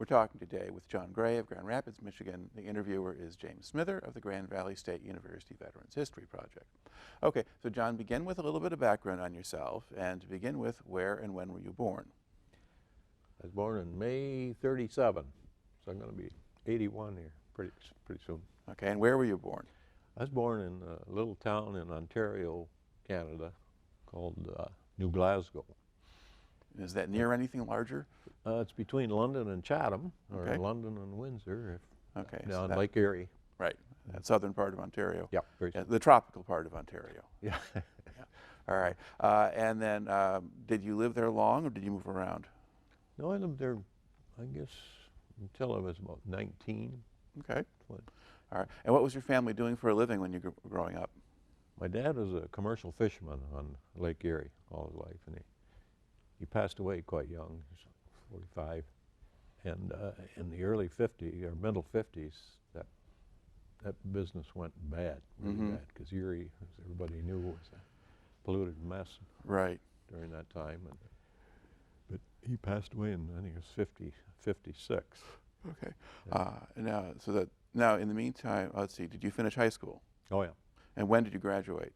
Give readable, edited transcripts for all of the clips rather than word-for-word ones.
talking today with John Gray of Grand Rapids, Michigan. The interviewer is James Smither of the Grand Valley State University Veterans History Project. Okay, so John, begin with a little bit of background on yourself, and to begin with, where and when were you born? I was born in May 37, so I'm going to be 81 here pretty soon. Okay, and where were you born? I was born in a little town in Ontario, Canada, called New Glasgow. Is that near anything larger? It's between London and Chatham, or Okay. London and Windsor, Okay, so down that- Lake Erie. Right, that southern part of Ontario. Yeah, very The tropical part of Ontario. Yeah. All right, and then did you live there long, or did you move around? No, I lived there, I guess, until I was about 19. Okay. What? All right, and what was your family doing for a living when you were growing up? My dad was a commercial fisherman on Lake Erie all his life, and he passed away quite young, he was 45. And in the early 50s, or middle 50s, that business went bad, really bad, because Erie, as everybody knew, was a polluted mess Right. during that time. But he passed away in, I think it was 56. Okay. Yeah. Now, in the meantime, let's see, did you finish high school? Oh, yeah. And when did you graduate?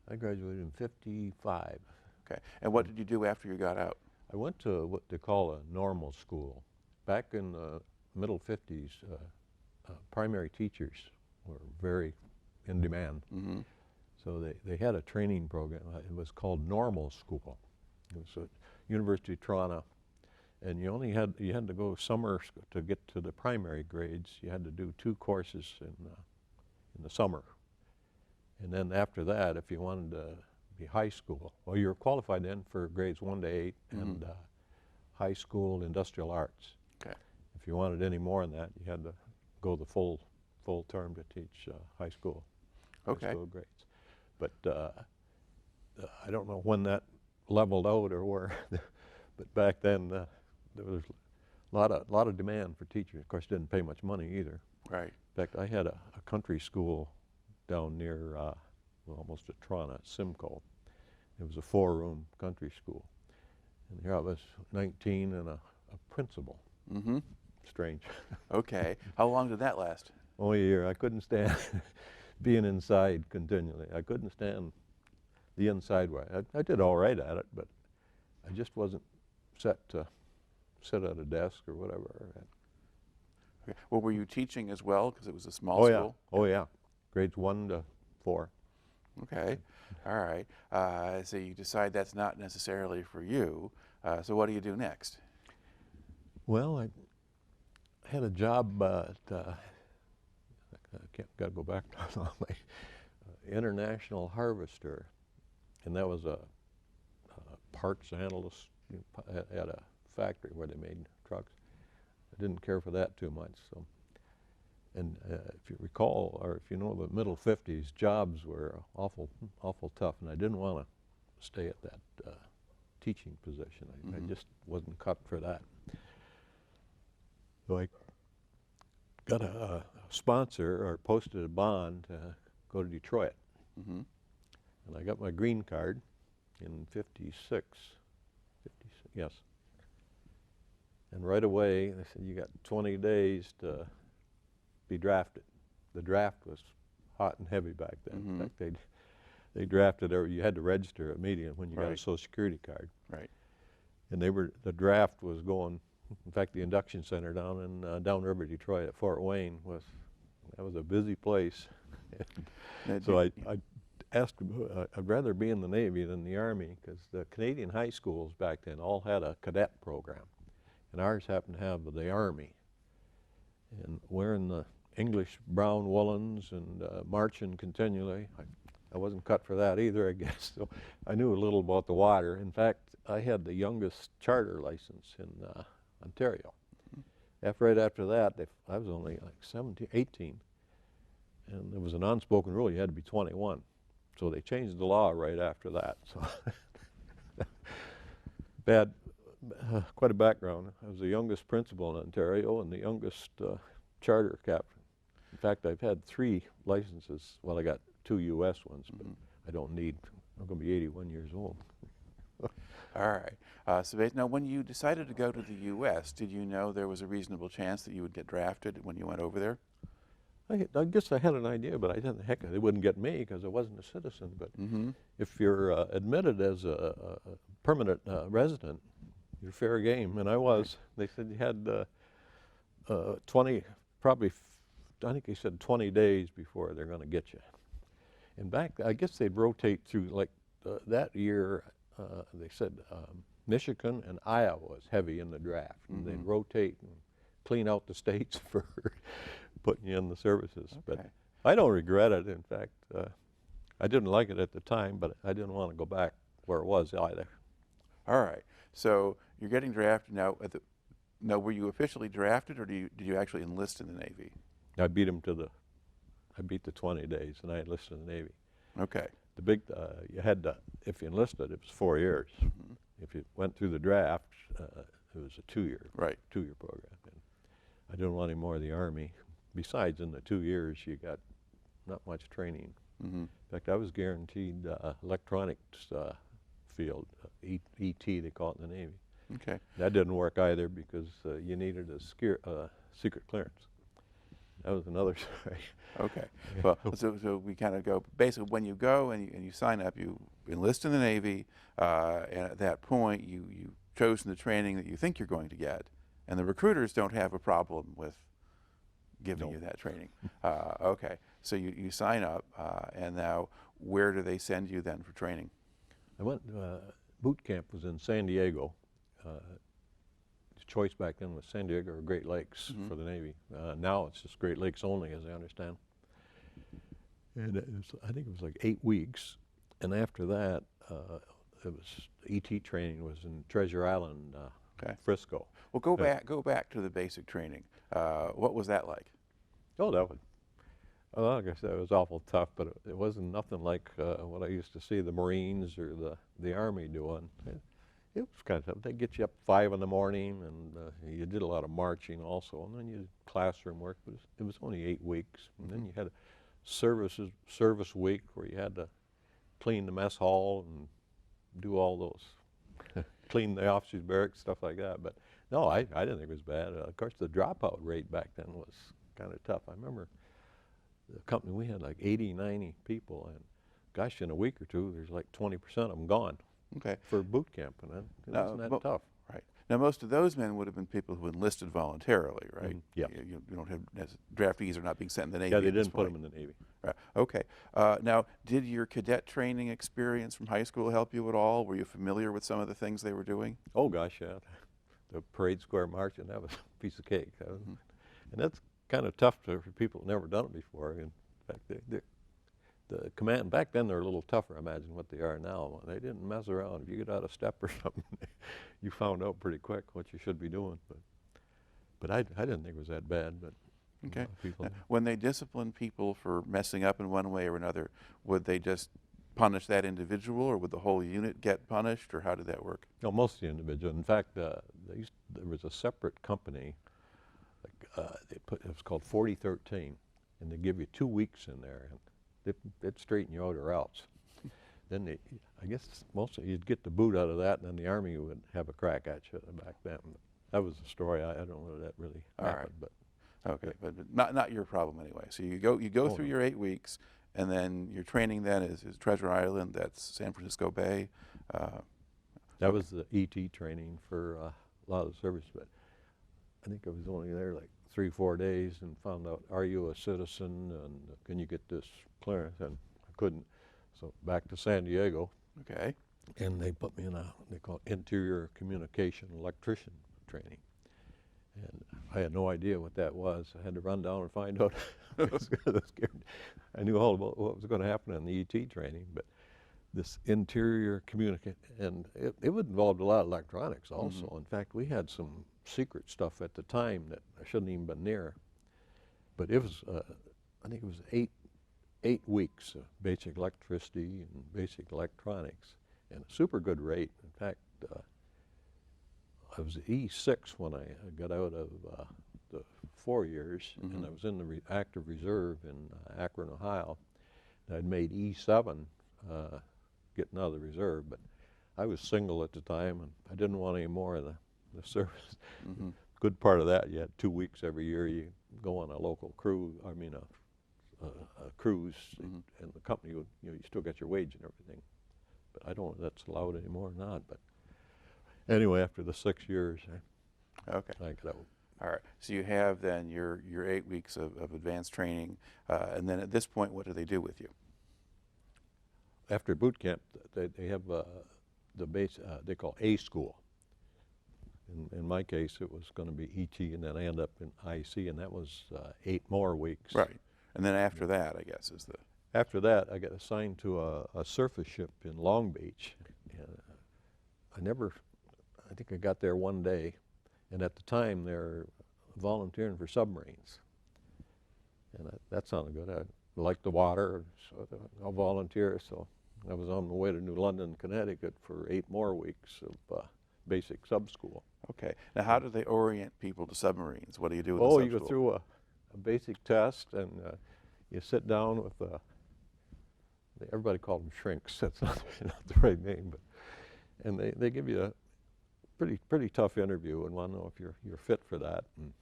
I graduated in 55. Okay. And what did you do after you got out? I went to what they call a normal school. Back in the middle 50s, primary teachers were very in demand. Mm-hmm. So they had a training program. It was called normal school. It was at University of Toronto. And you had to go summer to get to the primary grades. You had to do 2 courses in the summer. And then after that, if you wanted to be high school, well, you were qualified then for grades 1 to 8 and high school industrial arts. Okay. If you wanted any more than that, you had to go the full term to teach high school grades. But I don't know when that leveled out or where, but back then there was a lot of demand for teachers. Of course, didn't pay much money either. Right. In fact, I had a country school down near, almost at Toronto, Simcoe. It was a 4-room country school. And here I was, 19 and a principal. Mm-hmm. Strange. Okay. How long did that last? Only a year. I couldn't stand being inside continually. I couldn't stand the inside way. I did all right at it, but I just wasn't set to sit at a desk or whatever. Okay. Well, were you teaching as well, because it was a small Oh, school? yeah. Oh, yeah. Grades 1 to 4. Okay. All right. So you decide that's not necessarily for you. So what do you do next? Well, I had a job at, got to go back to my International Harvester, and that was a parts analyst at a factory where they made trucks. I didn't care for that too much. So, and if you recall, or if you know, the middle 50s, jobs were awful tough, and I didn't want to stay at that teaching position. I just wasn't cut for that. So I got a sponsor, or posted a bond to go to Detroit. Mm-hmm. And I got my green card in 56, yes. And right away, they said, you got 20 days to be drafted. The draft was hot and heavy back then. Mm-hmm. In fact, they drafted, you had to register immediately when you got a Right. Social Security card. Right. And the draft was going, in fact, the induction center down in Downriver, Detroit at Fort Wayne was a busy place. So I asked, I'd rather be in the Navy than the Army, because the Canadian high schools back then all had a cadet program, and ours happened to have the Army. And wearing the English brown woolens and marching continually, I wasn't cut for that either, I guess. So I knew a little about the water. In fact, I had the youngest charter license in Ontario. Right after that, I was only like 17, 18, and there was an unspoken rule, you had to be 21. So they changed the law right after that. So quite a background. I was the youngest principal in Ontario and the youngest charter captain. In fact, I've had 3 licenses. Well, I got 2 U.S. ones, but I don't need, I'm going to be 81 years old. All right. Now, when you decided to go to the U.S., did you know there was a reasonable chance that you would get drafted when you went over there? I guess I had an idea, but I didn't. Heck, they wouldn't get me because I wasn't a citizen. But Mm-hmm. if you're admitted as a permanent resident, you're fair game, and I was. They said you had 20, probably, I think they said 20 days before they're going to get you. And back, I guess they'd rotate through, like that year, they said Michigan and Iowa was heavy in the draft. Mm-hmm. And they'd rotate and clean out the states for putting you in the services. Okay. But I don't regret it. In fact, I didn't like it at the time, but I didn't want to go back where it was either. All right. So you're getting drafted now. Now, were you officially drafted, or did you actually enlist in the Navy? I beat the 20 days, and I enlisted in the Navy. Okay. The big, you had to, if you enlisted, it was 4 years. Mm-hmm. If you went through the draft, it was a 2-year program. And I didn't want any more of the Army. Besides, in the 2 years, you got not much training. Mm-hmm. In fact, I was guaranteed electronics field, ET they call it in the Navy. Okay. That didn't work either because you needed a secret clearance. That was another story. Okay. Well, so we kind of go, basically when you go and you sign up, you enlist in the Navy, and at that point you've chosen the training that you think you're going to get, and the recruiters don't have a problem with giving you that training. Okay. So you sign up, and now where do they send you then for training? I went, boot camp was in San Diego. The choice back then was San Diego or Great Lakes for the Navy. Now it's just Great Lakes only, as I understand. And I think it was like 8 weeks. And after that, it was ET training was in Treasure Island, Frisco. Well, go back to the basic training. What was that like? Oh, well, like I said, it was awful tough, but it wasn't nothing like what I used to see the Marines or the Army doing. It was kind of tough. They'd get you up 5 in the morning, and you did a lot of marching also, and then you did classroom work. But it was only 8 weeks, and then you had a service week where you had to clean the mess hall and do all those, clean the officers' barracks, stuff like that. But no, I didn't think it was bad. Of course, the dropout rate back then was kind of tough. I remember the company, we had like 80, 90 people, and gosh, in a week or two, there's like 20% of them gone. Okay. For boot camp, and it wasn't that tough. Right. Now, most of those men would have been people who enlisted voluntarily, right? Yeah. You don't have, as draftees are not being sent in the Navy. Yeah, they at this didn't put point. them in the Navy. Right. Okay. Now, did your cadet training experience from high school help you at all? Were you familiar with some of the things they were doing? Oh gosh, yeah. The parade square marching, that was a piece of cake. And that's kind of tough for people who've never done it before. In fact, the command back then, they're a little tougher, I imagine, what they are now. They didn't mess around. If you get out of step or something, you found out pretty quick what you should be doing. But I didn't think it was that bad. But okay. People. When they disciplined people for messing up in one way or another, would they just punish that individual, or would the whole unit get punished, or how did that work? No, most of the individual. In fact, there was a separate company. It was called 4013, and they give you 2 weeks in there. And they'd straighten you out or else. Then I guess mostly you'd get the boot out of that, and then the Army would have a crack at you back then. That was the story. I don't know whether that really happened, but okay, but not your problem anyway. So you go through your 8 weeks, and then your training then is Treasure Island. That's San Francisco Bay. That was the ET training for a lot of the service. But I think I was only there like 3 or 4 days, and found out, are you a citizen, and can you get this clearance? And I couldn't. So back to San Diego. Okay. And they put me in they call it interior communication electrician training. And I had no idea what that was. I had to run down and find out. I knew all about what was going to happen in the ET training, but this interior communication, and it would involve a lot of electronics also. In fact, we had some secret stuff at the time that I shouldn't even been near. But it was, I think it was 8 weeks of basic electricity and basic electronics, and a super good rate. In fact, I was E6 when I got out of the 4 years, and I was in the active reserve in Akron, Ohio. And I'd made E7 getting out of the reserve, but I was single at the time, and I didn't want any more of the service. Mm-hmm. Good part of that, you had 2 weeks every year. You go on a local cruise. I mean, a cruise, Mm-hmm. and the company would, you still get your wage and everything. But I don't know if that's allowed anymore or not. But anyway, after the 6 years, Okay. I got out. All right. So you have then your 8 weeks of advanced training, and then at this point, what do they do with you? After boot camp, they have the base they call A school. In my case, it was going to be ET, and then I ended up in IC, and that was 8 more weeks. Right. And then after that, I guess, is the... After that, I got assigned to a surface ship in Long Beach. And I think I got there one day, and at the time, they're volunteering for submarines. And that sounded good. I liked the water, so I'll volunteer. So I was on my way to New London, Connecticut for 8 more weeks of basic sub school. Okay. Now, how do they orient people to submarines? What do you do with the Oh, sub you go school? through a basic test, and you sit down with everybody called them shrinks. That's not the right name, but and they give you a pretty tough interview and want to know if you're fit for that, and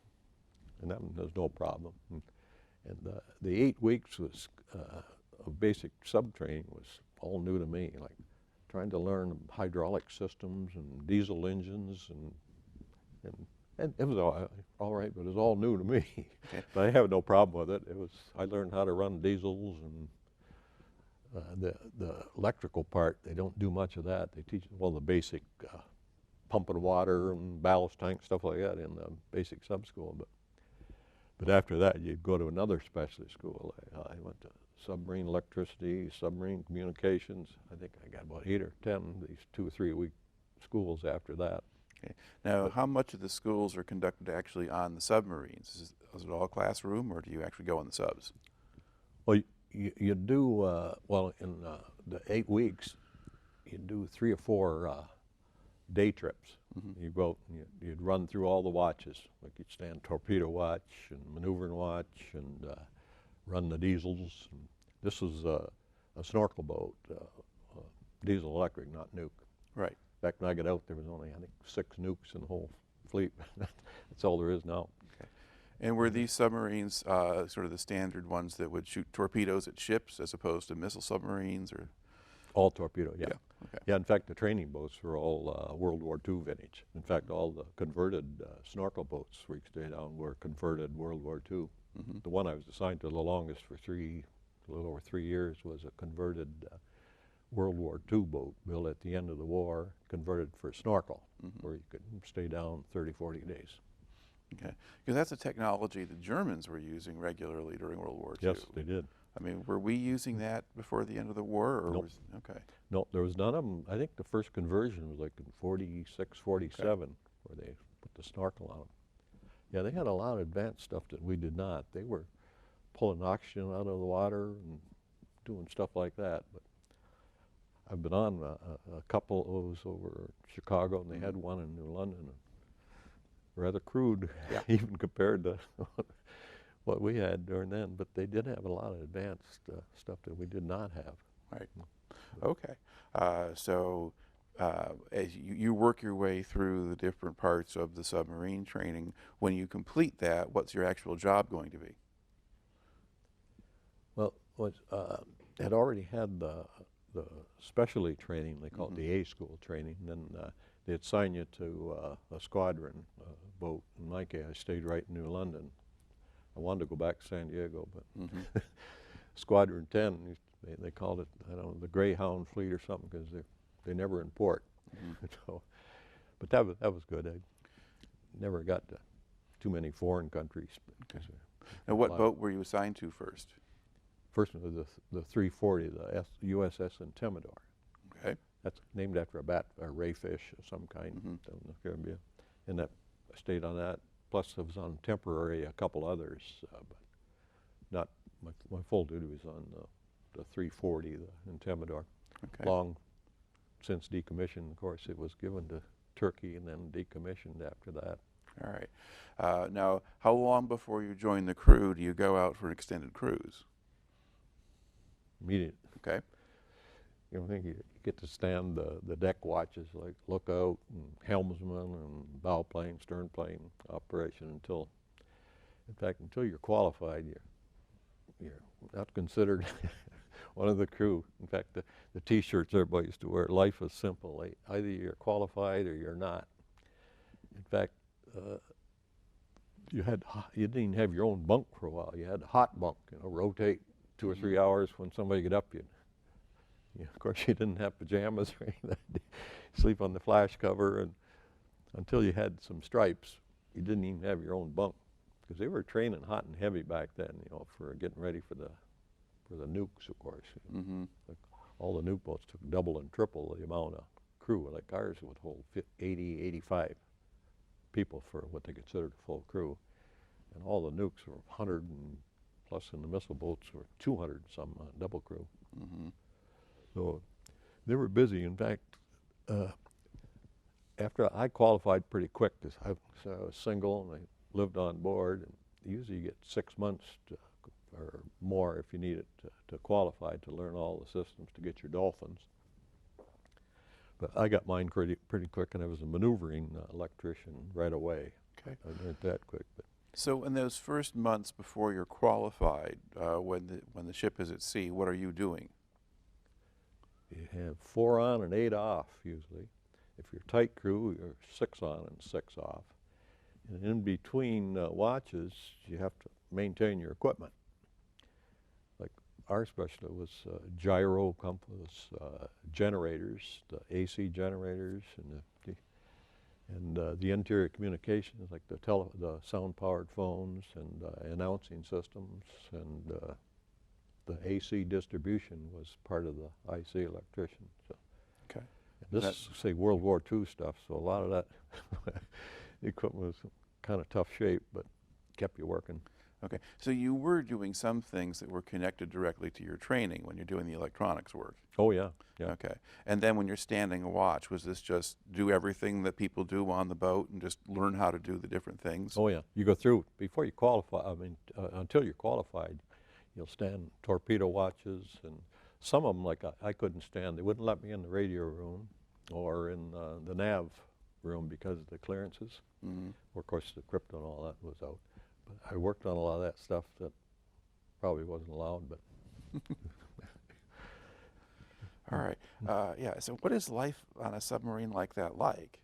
that one there's no problem. And the 8 weeks was of basic sub training was all new to me, like trying to learn hydraulic systems and diesel engines, and it was all right, but it was all new to me. Okay. But I have no problem with it. I learned how to run diesels, and the electrical part, they don't do much of that. They teach, well, the basic pumping water and ballast tank, stuff like that in the basic sub school. But after that, you'd go to another specialty school. I went to submarine electricity, submarine communications. I think I got about 8 or 10 these 2 or 3 week schools after that. Okay. Now, how much of the schools are conducted actually on the submarines? Is it all classroom, or do you actually go on the subs? Well, you do, well, in the 8 weeks, you do 3 or 4 day trips. Mm-hmm. You go out and you'd run through all the watches, like you'd stand torpedo watch and maneuvering watch and run the diesels. And this was a snorkel boat, diesel electric, not nuke. Right. Back when I got out, there was only, I think, 6 nukes in the whole fleet. That's all there is now. Okay. And were these submarines sort of the standard ones that would shoot torpedoes at ships as opposed to missile submarines, or? All torpedo, yeah. Okay. Yeah, in fact, the training boats were all World War II vintage. In fact, all the converted snorkel boats we stayed on were converted World War II. Mm-hmm. The one I was assigned to the longest for a little over 3 years was a converted World War II boat built at the end of the war, converted for snorkel, Mm-hmm. where you could stay down 30, 40 days. Okay. Because that's a technology the Germans were using regularly during World War II. Yes, they did. I mean, were we using that before the end of the war, or Nope. was okay? No, there was none of them. I think the first conversion was like in 46, 47, where they put the snorkel on them. Yeah, they had a lot of advanced stuff that we did not. They were pulling oxygen out of the water and doing stuff like that. But I've been on a couple of those over Chicago, and they had one in New London. And rather crude, Yeah. even compared to what we had during then. But they did have a lot of advanced stuff that we did not have. Right. Okay. So as you work your way through the different parts of the submarine training, when you complete that, what's your actual job going to be? Well, had already had the specialty training, they call it the A school training, and then they'd assign you to a squadron boat. In my case, I stayed right in New London. I wanted to go back to San Diego, but Squadron 10, they called it, I don't know, the Greyhound Fleet or something, because they never in port. So, but that was good. I never got to too many foreign countries. Okay. Now, what boat were you assigned to first? First was the 340, the USS Intimidor. Okay. That's named after a ray fish of some kind down in the Caribbean. And that I stayed on that. Plus, I was on temporary a couple others, but not my full duty was on the 340, the Intimidor. Okay. Long since decommissioned, of course, it was given to Turkey and then decommissioned after that. All right. Now, how long before you join the crew do you go out for an extended cruise? Immediate. Okay. You know, I think you get to stand the deck watches like lookout and helmsman and bow plane, stern plane operation until, in fact, until you're qualified, you're not considered one of the crew. In fact, the T-shirts everybody used to wear, "Life is simple." Either you're qualified or you're not. In fact, you didn't even have your own bunk for a while. You had a hot bunk, you know, rotate 2 or 3 hours. When somebody get up, of course, you didn't have pajamas or anything. Sleep on the flash cover, and until you had some stripes, you didn't even have your own bunk, because they were training hot and heavy back then, you know, for getting ready for the nukes, of course. Mm-hmm. Like all the nuke boats took double and triple the amount of crew. Like ours would hold 80, 85 people for what they considered a full crew, and all the nukes were 100 and plus, in the missile boats were 200 some double crew. Mm-hmm. So they were busy. In fact, after I qualified pretty quick, because I was single and I lived on board, and usually you get 6 months or more if you need it to qualify, to learn all the systems to get your dolphins. But I got mine pretty quick, and I was a maneuvering electrician right away. Okay. I learned that quick. But So in those first months before you're qualified, when the ship is at sea, what are you doing? you have 4 on and 8 off usually. If you're tight crew, you're 6 on and 6 off. And in between watches, you have to maintain your equipment. Like our specialty was gyro compass generators, the AC generators, and the interior communications, like the sound-powered phones and announcing systems, and the AC distribution was part of the IC electrician. So. Okay. And this is, say, World War II stuff, so a lot of that equipment was kind of tough shape, but kept you working. Okay. So you were doing some things that were connected directly to your training when you're doing the electronics work. Oh, yeah. Yeah. Okay. And then when you're standing a watch, was this just do everything that people do on the boat and just learn how to do the different things? Oh, yeah. You go through, before you qualify, I mean, until you're qualified, you'll stand torpedo watches, and some of them, like I couldn't stand. They wouldn't let me in the radio room or in the nav room because of the clearances. Mm-hmm. Of course, the crypto and all that was out. But I worked on a lot of that stuff that probably wasn't allowed, but. All right. Yeah. So what is life on a submarine like that like?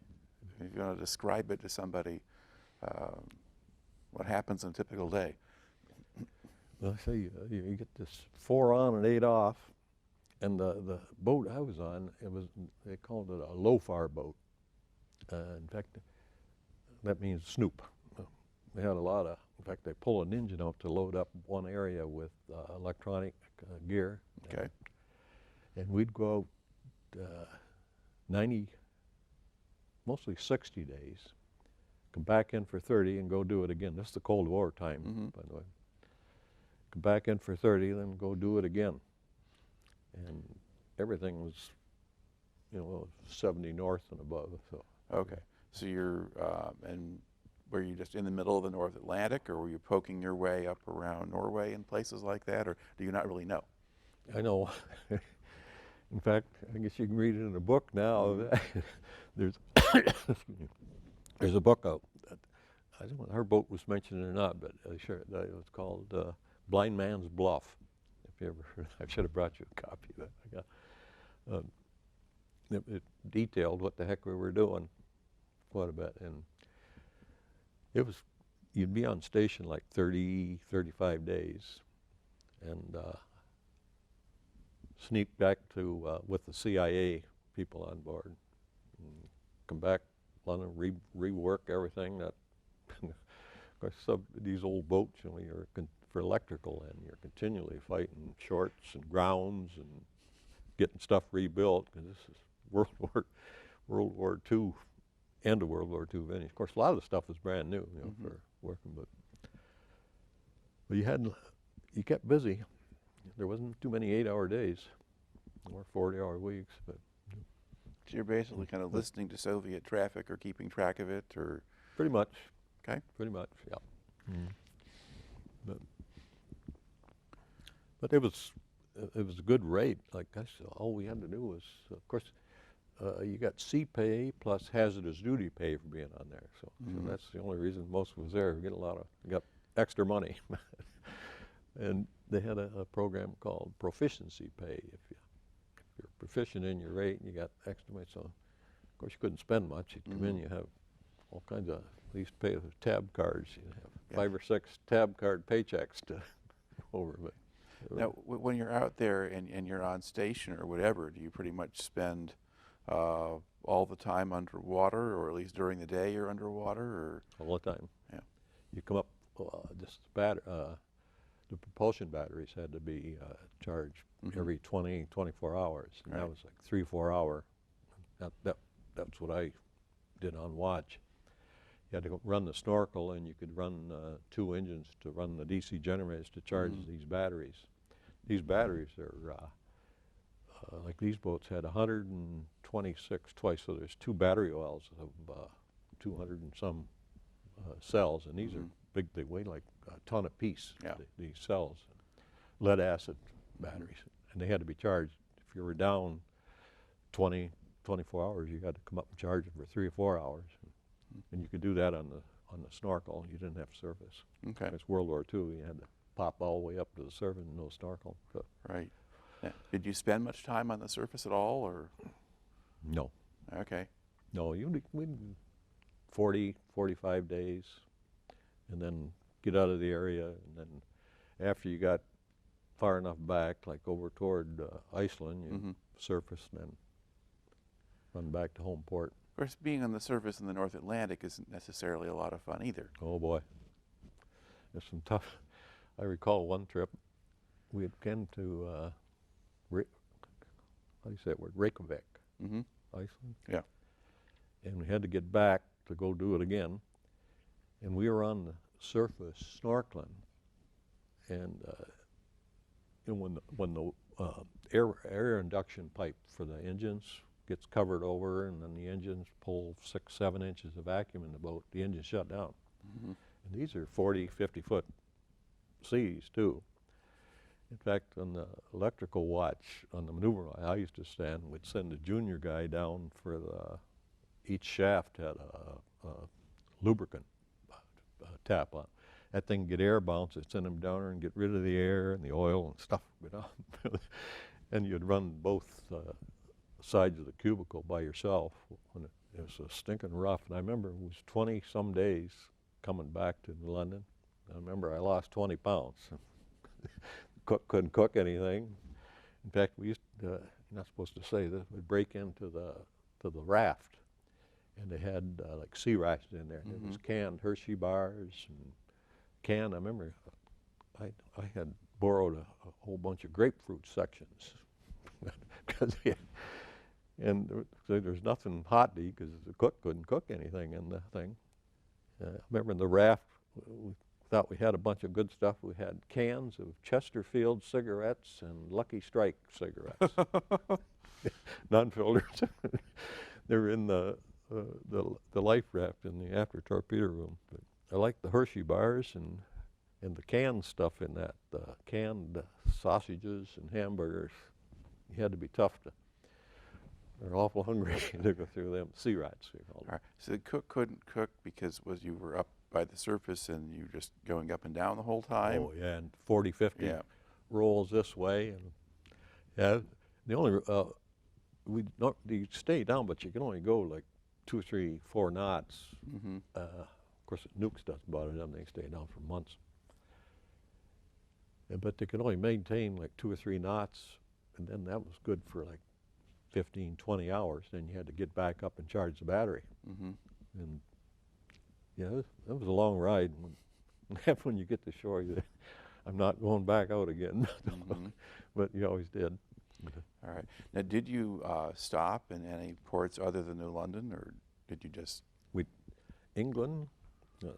If you want to describe it to somebody, what happens in a typical day? Well, I say you get this 4 on and 8 off, and the boat I was on, they called it a low-far boat. In fact, that means snoop. They had a lot of, in fact, they pull an engine out to load up one area with electronic gear. Okay. And we'd go out 90, mostly 60 days, come back in for 30 and go do it again. This is the Cold War time, Mm-hmm. by the way. Come back in for 30, then go do it again. And everything was, 70 north and above. So. Okay. So you're, and were you just in the middle of the North Atlantic, or were you poking your way up around Norway and places like that, or do you not really know? I know. In fact, I guess you can read it in a book now. There's a book out. I don't know if her boat was mentioned or not, but sure, it was called Blind Man's Bluff. If you ever heard, I should have brought you a copy of that. I got. It detailed what the heck we were doing quite a bit, and it was. You'd be on station like 30, 35 days, and sneak back to with the CIA people on board, and come back, London, rework everything. That, of course, these old boats, you're for electrical, and you're continually fighting shorts and grounds and getting stuff rebuilt, because this is World War II, end of World War II vintage. Of course, a lot of the stuff was brand new, Mm-hmm. for working, but you kept busy. There wasn't too many 8-hour days or 40-hour weeks, but. So you're basically kind of listening to Soviet traffic or keeping track of it, or? Pretty much. Okay. Pretty much, yeah. Mm. But it was it was a good rate. Like I said, all we had to do was, of course, you got sea pay plus hazardous duty pay for being on there. So, so that's the only reason most of us there. We got extra money. And they had a program called proficiency pay. If you're proficient in your rate and you got extra money, so of course you couldn't spend much. You'd come in, you have all kinds of, at least pay with tab cards. You have 5 or 6 tab card paychecks to over. But now, when you're out there and you're on station or whatever, do you pretty much spend all the time underwater, or at least during the day you're underwater, or? All the time. Yeah. You come up, the propulsion batteries had to be charged every 24 hours. And that was like 3-4 hour. That's what I did on watch. You had to go run the snorkel, and you could run 2 engines to run the DC generators to charge these batteries. These batteries are, like these boats had 126 twice, so there's 2 battery wells of 200 and some cells, and these are big. They weigh like a ton apiece, these cells, lead acid batteries, and they had to be charged. If you were down 24 hours, you had to come up and charge them for 3 or 4 hours. And you could do that on the snorkel. You didn't have surface. Okay. It's World War II. You had to pop all the way up to the surface and no snorkel. So. Right. Yeah. Did you spend much time on the surface at all, or? No. Okay. No, we 40, 45 days, and then get out of the area. And then after you got far enough back, like over toward Iceland, you surface and then run back to home port. Of course, being on the surface in the North Atlantic isn't necessarily a lot of fun either. Oh boy, there's some tough. I recall one trip, we had come to, how do you say that word, Reykjavik, Iceland. Yeah. And we had to get back to go do it again. And we were on the surface snorkeling. And when the air induction pipe for the engines gets covered over, and then the engines pull 6-7 inches of vacuum in the boat, the engine shut down. And these are 40, 50-foot seas too. In fact, on the electrical watch on the maneuver line, I used to stand, we'd send a junior guy down for each shaft had a lubricant tap on. That thing get air bounce, it'd send them down there and get rid of the air and the oil and stuff. And you'd run both sides of the cubicle by yourself when it was stinking rough. And I remember it was 20-some days coming back to London. I remember I lost 20 pounds. Cook couldn't cook anything. In fact, we used to, you're not supposed to say this, we'd break into the raft, and they had like sea rations in there. There was canned Hershey bars and I remember I had borrowed a whole bunch of grapefruit sections because and there's nothing hot to eat because the cook couldn't cook anything in the thing. I remember in the raft, we thought we had a bunch of good stuff. We had cans of Chesterfield cigarettes and Lucky Strike cigarettes, non-filters. They were in the life raft in the after torpedo room. But I liked the Hershey bars and the canned stuff in that, canned sausages and hamburgers. You had to be tough to. They're awful hungry to go through them. Sea rats, we call them. All right. So the cook couldn't cook because you were up by the surface and you were just going up and down the whole time? Oh, yeah, and 40, 50 rolls this way. And yeah, the only, you stay down, but you can only go like 2, 3, 4 knots. Of course, nukes doesn't bother them. They stay down for months. Yeah, but they could only maintain like 2 or 3 knots, and then that was good for like 15, 20 hours. Then you had to get back up and charge the battery. And yeah, that was a long ride. When you get to shore, I'm not going back out again. But you always did. All right. Now, did you stop in any ports other than New London, or did you just? England,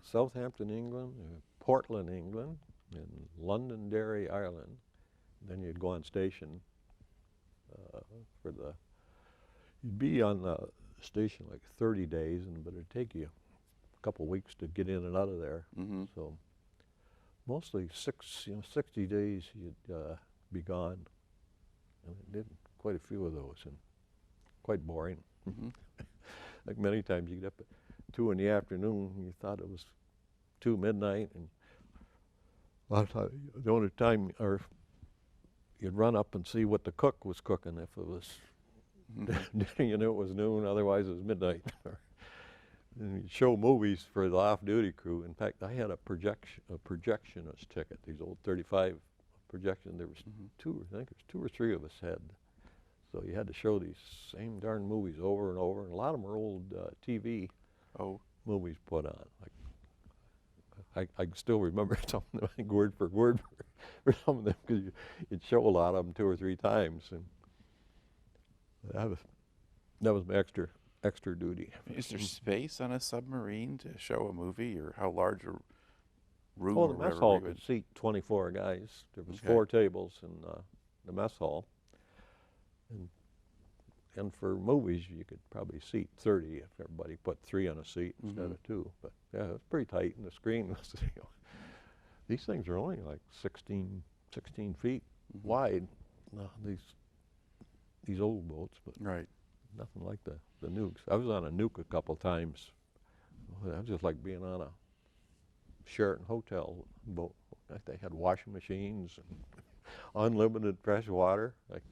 Southampton, England, Portland, England, and Londonderry, Ireland. Then you'd go on station you'd be on the station like 30 days, but it'd take you a couple of weeks to get in and out of there. So mostly 60 days you'd be gone. And I did quite a few of those, and quite boring. Mm-hmm. Like many times you get up at 2 in the afternoon and you thought it was 2 midnight, and a lot of time, the only time, or you'd run up and see what the cook was cooking. If it was, Mm-hmm. you knew it was noon, otherwise it was midnight. And you'd show movies for the off-duty crew. In fact, I had a projectionist ticket, these old 35 projection. There was I think it was 2 or 3 of us had. So you had to show these same darn movies over and over, and a lot of them were old TV movies put on. Like I can still remember some of them, I think word for word for some of them, because you'd show a lot of them 2 or 3 times, and that was my extra duty. Is there space on a submarine to show a movie, or how large a room? Oh, or the mess whatever hall we would- could seat 24 guys. There was Okay. 4 tables in the mess hall, and for movies you could probably seat 30 if everybody put 3 on a seat instead of 2. But yeah, it was pretty tight, and the screen was, these things are only like 16 feet wide. These old boats, but Right. nothing like the nukes. I was on a nuke a couple times. That was just like being on a Sheraton hotel boat. Like they had washing machines and unlimited fresh water. Like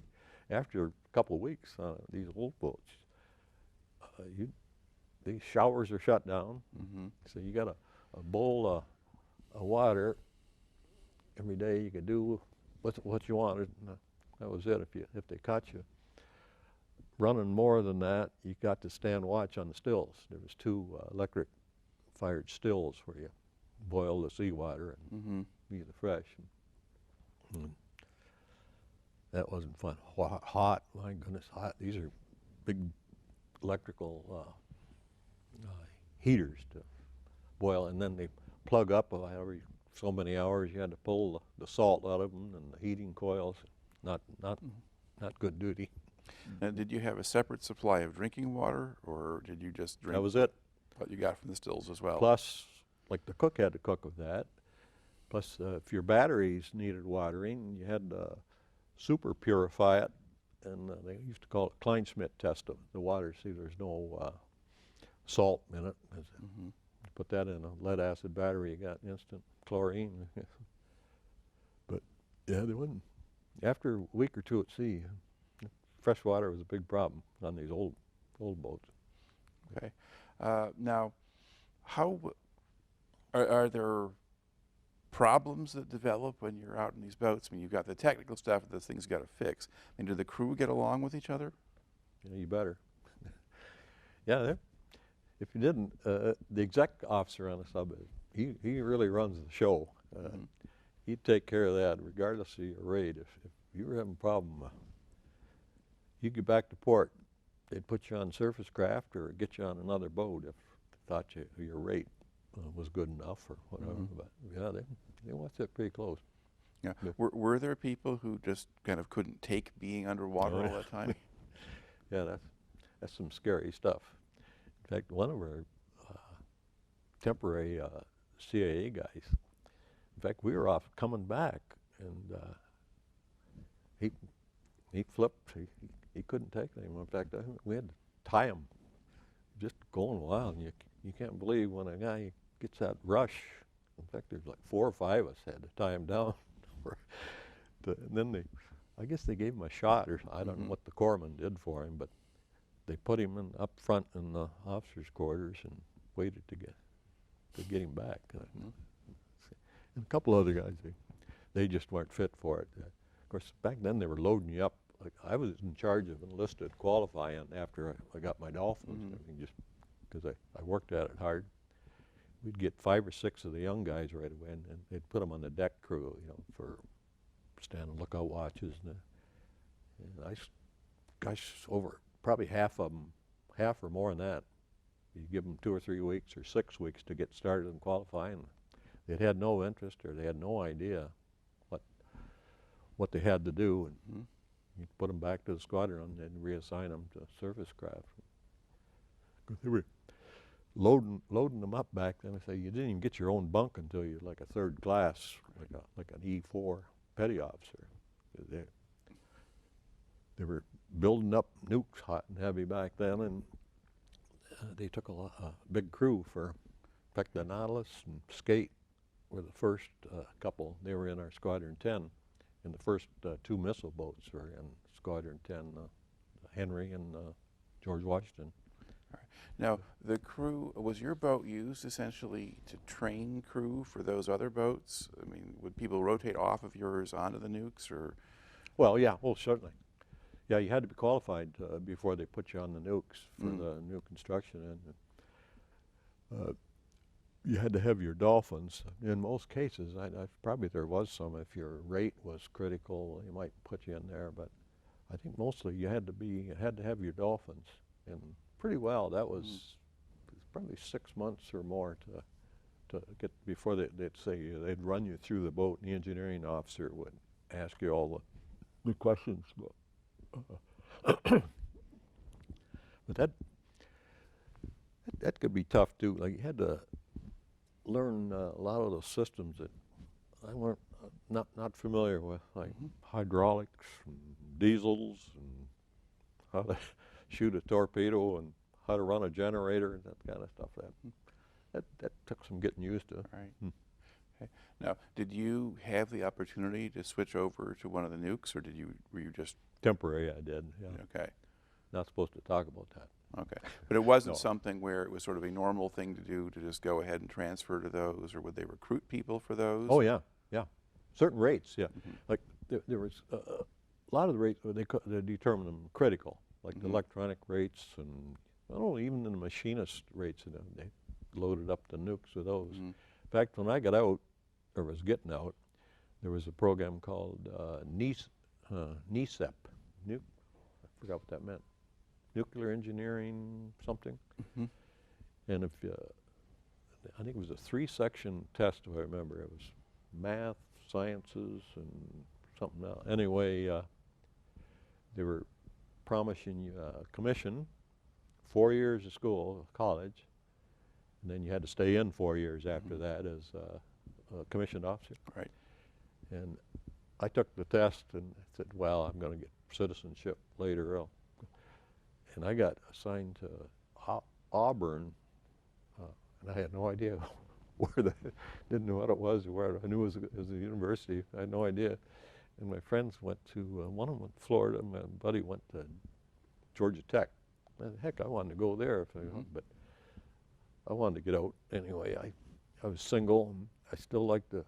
after a couple of weeks on these old boats, these showers are shut down. So you got a bowl of water every day. You could do what you wanted. And that was it. If they caught you running more than that, you got to stand watch on the stills. There was 2 electric-fired stills where you boil the seawater and eat the fresh. And that wasn't fun. Hot, my goodness, hot. These are big electrical heaters to boil, and then they plug up every so many hours. You had to pull the salt out of them and the heating coils. Not good duty. And did you have a separate supply of drinking water, or did you just drink That was it. what you got from the stills as well? Plus, like the cook had to cook with that. Plus, if your batteries needed watering, you had to super purify it, and they used to call it Kleinschmidt test of the water. See, there's no salt in it. You put that in a lead acid battery, you got instant chlorine. But yeah, they wouldn't. After a week or 2 at sea, fresh water was a big problem on these old boats. Okay. Now, how are there problems that develop when you're out in these boats? I mean, you've got the technical stuff that those things got to fix. I mean, do the crew get along with each other? Yeah, you better. Yeah, if you didn't, the exec officer on the sub, he really runs the show. He'd take care of that regardless of your rate. If you were having a problem, you get back to port, they'd put you on surface craft or get you on another boat if they thought your rate was good enough or whatever. But yeah, they watched it pretty close. Yeah. Were there people who just kind of couldn't take being underwater all the time? Yeah, that's some scary stuff. In fact, one of our temporary CIA guys, in fact, we were off coming back, and he flipped. He couldn't take it anymore. In fact, we had to tie him, just going wild. And you can't believe when a guy gets that rush. In fact, there's like 4 or 5 of us had to tie him down. And then I guess they gave him a shot, or I don't know what the corpsman did for him, but they put him up front in the officers' quarters and waited to get him back. And a couple other guys, they just weren't fit for it. Of course, back then they were loading you up. Like I was in charge of enlisted qualifying after I got my Dolphins, and everything, just because I worked at it hard. We'd get 5 or 6 of the young guys right away, and they'd put them on the deck crew, for standing lookout watches. And over probably half of them, half or more than that, you give them 2 or 3 weeks or 6 weeks to get started in qualifying. They had no interest, or they had no idea what they had to do, and you'd put them back to the squadron and reassign them to surface craft. They were loading them up back then. I say you didn't even get your own bunk until you're like a 3rd class, like an E4 petty officer. they were building up nukes hot and heavy back then, and they took a big crew for, in fact, the Nautilus and Skate were the first couple. They were in our Squadron 10, and the first two missile boats were in Squadron 10, Henry and George Washington. All right. Now, the crew, was your boat used essentially to train crew for those other boats? I mean, would people rotate off of yours onto the nukes, or? Well, yeah, well, certainly. Yeah, you had to be qualified before they put you on the nukes for the new construction. And you had to have your Dolphins. In most cases, probably there was some, if your rate was critical, they might put you in there, but I think mostly you had to have your Dolphins. And pretty well, that was probably 6 months or more to get, before they'd say, they'd run you through the boat, and the engineering officer would ask you all the questions. But that could be tough too. Like, you had to learn a lot of those systems that I weren't not familiar with, like hydraulics and diesels and how to shoot a torpedo and how to run a generator and that kind of stuff. That took some getting used to. Right. Okay. Now, did you have the opportunity to switch over to one of the nukes, or were you just temporary? I did. Yeah. Okay. Not supposed to talk about that. Okay, but it wasn't something where it was sort of a normal thing to do, to just go ahead and transfer to those, or would they recruit people for those? Oh yeah, yeah. Certain rates, yeah. Like there was a lot of the rates they determined them critical, like the electronic rates, and I don't know, even the machinist rates. They loaded up the nukes with those. In fact, when I got out, or was getting out, there was a program called NECEP. I forgot what that meant. Nuclear engineering something. And if I think it was a 3-section test, if I remember. It was math, sciences, and something else. Anyway, they were promising you a commission, 4 years of school, college, and then you had to stay in 4 years after that as a commissioned officer. Right. And I took the test and said, well, I'm going to get citizenship later. And I got assigned to Auburn, and I had no idea didn't know what it was or where. I knew it was a university. I had no idea. And my friends went to, one of them went to Florida, and my buddy went to Georgia Tech. And heck, I wanted to go there, but I wanted to get out. Anyway, I was single, and I still like to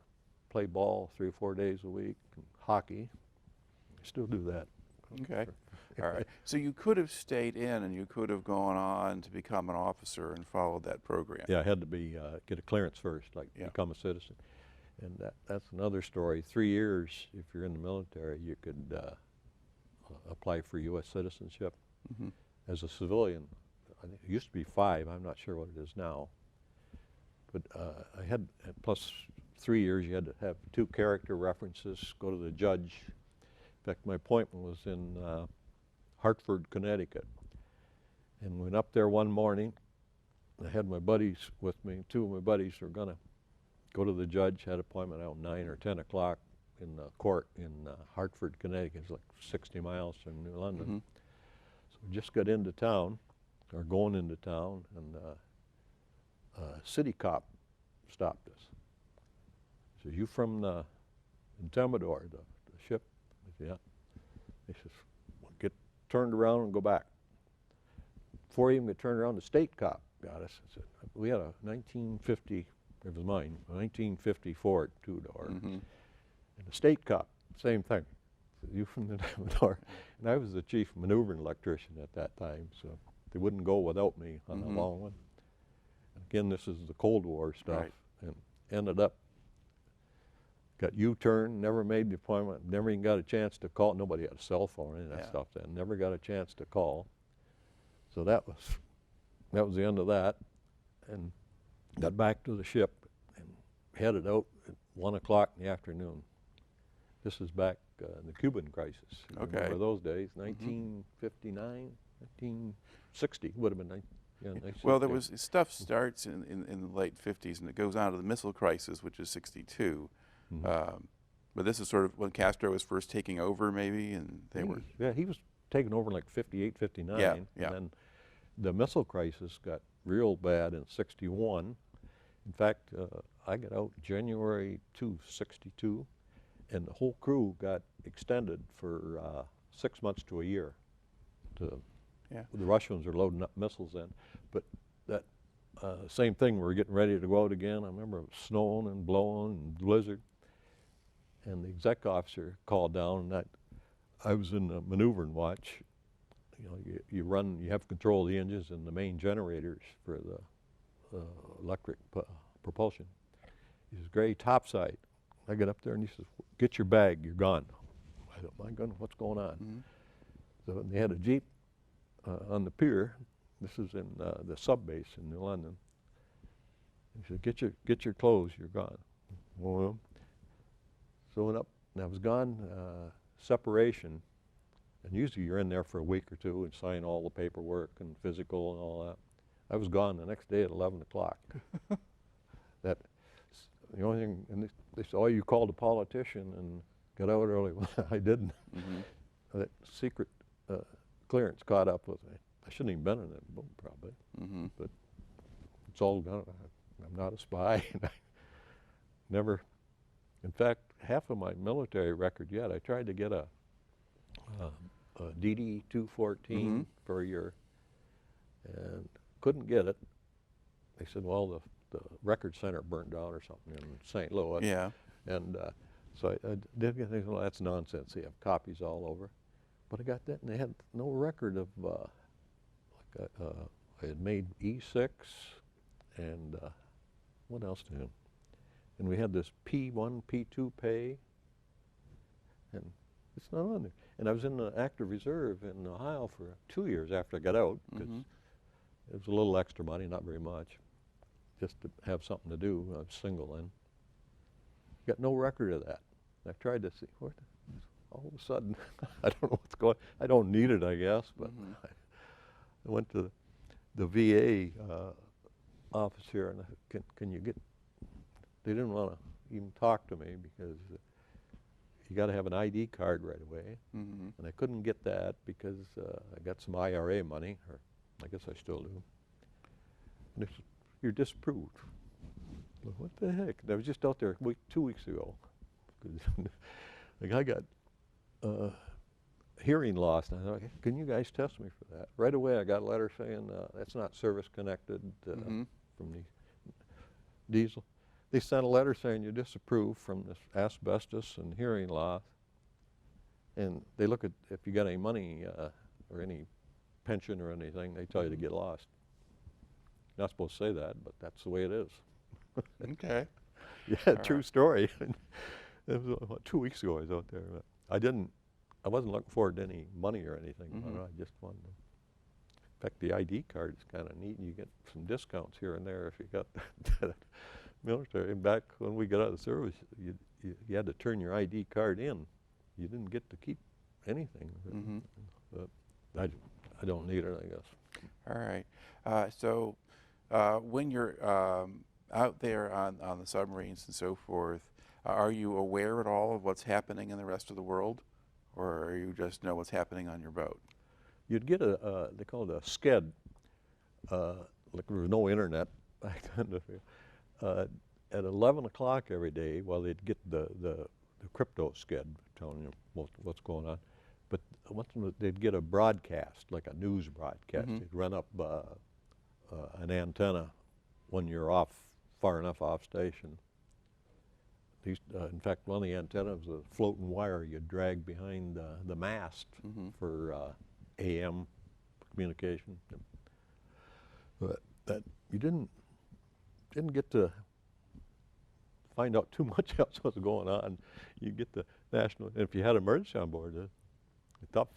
play ball 3 or 4 days a week, and hockey. I still do that. Okay. All right. So you could have stayed in, and you could have gone on to become an officer and followed that program. Yeah, I had to get a clearance first, like become a citizen. And that's another story. 3 years, if you're in the military, you could apply for U.S. citizenship as a civilian. I think it used to be 5. I'm not sure what it is now. But I had, plus 3 years, you had to have 2 character references, go to the judge. In fact, my appointment was in Hartford, Connecticut. And went up there one morning. I had my buddies with me. 2 of my buddies were going to go to the judge, had an appointment out 9 or 10 o'clock in the court in Hartford, Connecticut. It's like 60 miles from New London. So we just got into town, or going into town, and a city cop stopped us. He says, "You from the Thermidor, the ship?" I said, "Yeah." He says, "Well, get turned around and go back." Before he even got turned around, the state cop got us. I said, we had a 1950, it was mine, a 1950 Ford 2-door. And the state cop, same thing. Said, "You from the Thermidor?" And I was the chief maneuvering electrician at that time, so they wouldn't go without me on a long one. And again, this is the Cold War stuff. Right. And ended up, got U-turn, never made the appointment, never even got a chance to call. Nobody had a cell phone or any of that stuff then. Never got a chance to call. So that was the end of that. And got back to the ship and headed out at 1 o'clock in the afternoon. This is back in the Cuban crisis. Okay. Remember those days, 1959, 1960 would have been. Well, there was, stuff starts in the late 50s, and it goes on to the missile crisis, which is 62. But this is sort of when Castro was first taking over, maybe, and they were. Yeah, he was taken over in like 58, 59. Yeah, And yeah. then the missile crisis got real bad in 61. In fact, I got out January 2, 62, and the whole crew got extended for 6 months to a year. Yeah. The Russians are loading up missiles in. But that same thing, we were getting ready to go out again. I remember it was snowing and blowing and blizzard. And the exec officer called down, and I was in the maneuvering watch. You know, you have control of the engines and the main generators for the electric propulsion. He says, "Gray, topside." I get up there and he says, "Get your bag, you're gone." I thought, my goodness, what's going on? Mm-hmm. So they had a Jeep on the pier. This is in the sub base in New London. He said, get your clothes, you're gone." Well, so I went up and I was gone, separation. And usually you're in there for a week or two and sign all the paperwork and physical and all that. I was gone the next day at 11 o'clock. That, the only thing, and they said, "Oh, you called a politician and got out early." Well, I didn't. Mm-hmm. That secret clearance caught up with me. I shouldn't even been in that boat probably, Mm-hmm. but it's all done. I'm not a spy. I never, in fact, half of my military record yet, I tried to get a DD-214 Mm-hmm. for a year and couldn't get it. They said, well, the record center burned down or something in St. Louis. Yeah. And so I did get things. Well, that's nonsense. They have copies all over. But I got that, and they had no record of, I had made E6 and what else to him? And we had this P1, P2 pay, and it's not on there. And I was in the active reserve in Ohio for 2 years after I got out, because it was a little extra money, not very much, just to have something to do. I was single then. Got no record of that. I tried to see, what? All of a sudden, I don't know what's going on. I don't need it, I guess, but I went to the VA office here, and I said, can you get, they didn't want to even talk to me because you got to have an ID card right away. Mm-hmm. And I couldn't get that because I got some IRA money, or I guess I still do. And they said, "You're disapproved." Like, what the heck? And I was just out there 2 weeks ago. The guy got hearing loss, and I thought, "Can you guys test me for that?" Right away I got a letter saying that's not service connected from the diesel. They sent a letter saying you're disapproved from this asbestos and hearing loss. And they look at if you got any money or any pension or anything, they tell you to get lost. You're not supposed to say that, but that's the way it is. Okay. Yeah, true story. It was about 2 weeks ago I was out there. But I wasn't looking forward to any money or anything. I just wanted to. In fact, the ID card is kind of neat. You get some discounts here and there if you got that military. And back when we got out of the service, you had to turn your ID card in. You didn't get to keep anything. But I don't need it, I guess. All right. So when you're out there on the submarines and so forth, are you aware at all of what's happening in the rest of the world, or you just know what's happening on your boat? You'd get they call it a SCED, like there was no internet back then. At 11 o'clock every day, well, they'd get the crypto SCED telling you what's going on. But once they'd get a broadcast, like a news broadcast. They'd run up an antenna when you're far enough off station. In fact, one of the antennas was a floating wire you'd drag behind the mast for AM communication. But that you didn't get to find out too much else what's going on. You get the national, and if you had emergency on board, it's tough.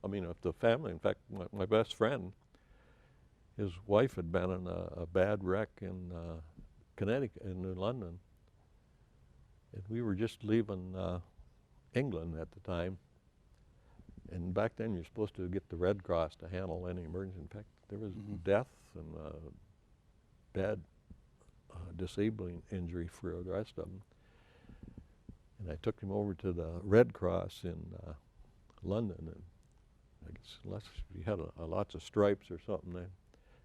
I mean, if the family, in fact, my best friend, his wife had been in a bad wreck in Connecticut, in London. And we were just leaving England at the time. And back then you're supposed to get the Red Cross to handle any emergency. In fact, there was death and bad disabling injury for the rest of them. And I took him over to the Red Cross in London, and I guess unless he had lots of stripes or something.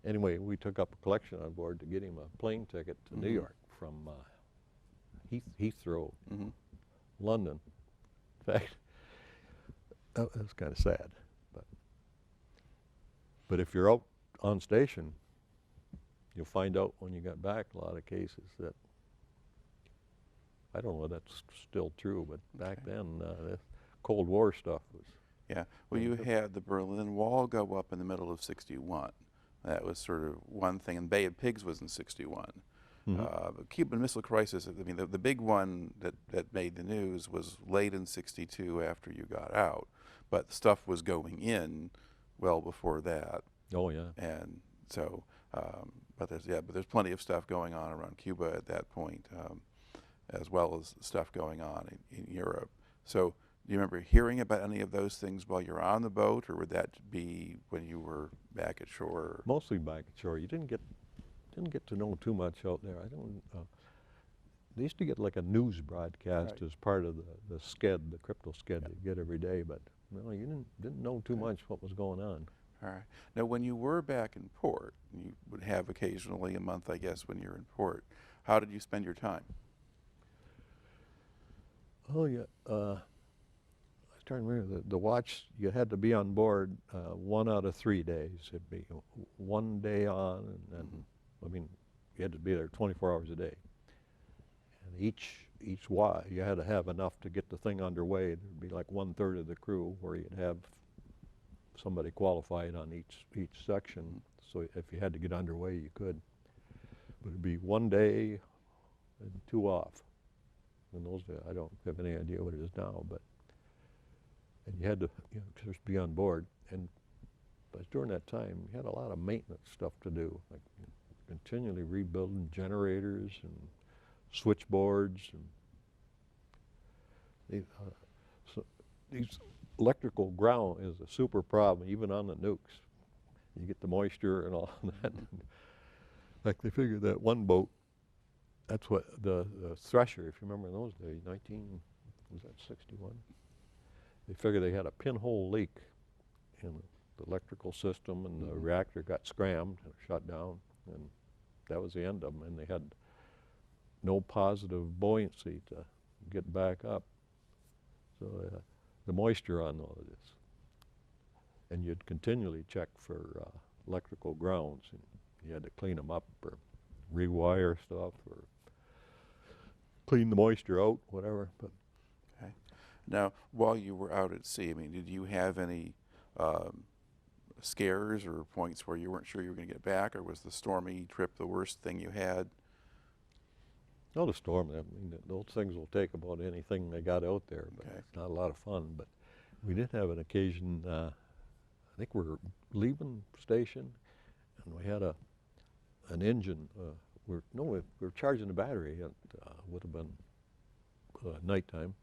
Anyway, we took up a collection on board to get him a plane ticket to New York from Heathrow, London. In fact, that was kind of sad. But if you're out on station, you'll find out when you get back a lot of cases that, I don't know if that's still true, but back then, the Cold War stuff was. Yeah, well, you had the Berlin Wall go up in the middle of '61. That was sort of one thing, and Bay of Pigs was in '61. But Cuban Missile Crisis, I mean, the big one that made the news was late in '62 after you got out, but stuff was going in well before that. Oh, yeah. And so, but there's plenty of stuff going on around Cuba at that point, as well as stuff going on in Europe. So, do you remember hearing about any of those things while you're on the boat, or would that be when you were back at shore? Mostly back at shore. You didn't get to know too much out there. I don't. They used to get like a news broadcast as part of the sked, the crypto sked they get every day, but no, you didn't know too much what was going on. All right. Now, when you were back in port, you would have occasionally a month, I guess, when you're in port. How did you spend your time? Oh yeah. I was trying to remember the watch. You had to be on board 1 out of 3 days. It'd be 1 day on, and then I mean, you had to be there 24 hours a day. And each watch, you had to have enough to get the thing underway. There'd be like 1/3 of the crew, where you'd have somebody qualified on each section. So if you had to get underway, you could. But it'd be 1 day and 2 off. In those days, I don't have any idea what it is now, but. And you had to just be on board. And but during that time, you had a lot of maintenance stuff to do, like continually rebuilding generators and switchboards. And these electrical ground is a super problem, even on the nukes. You get the moisture and all that. Like they figured that one boat, that's what the Thresher, if you remember in those days, 61? They figured they had a pinhole leak in the electrical system, and the reactor got scrammed and shut down, and that was the end of them. And they had no positive buoyancy to get back up. So the moisture on all of this. And you'd continually check for electrical grounds, and you had to clean them up or rewire stuff or clean the moisture out, whatever. But now, while you were out at sea, I mean, did you have any scares or points where you weren't sure you were going to get back, or was the stormy trip the worst thing you had? No, the storm. I mean, those things will take about anything they got out there, but it's not a lot of fun. But we did have an occasion. I think we were leaving station, and we had an engine. We were charging the battery. It would have been nighttime.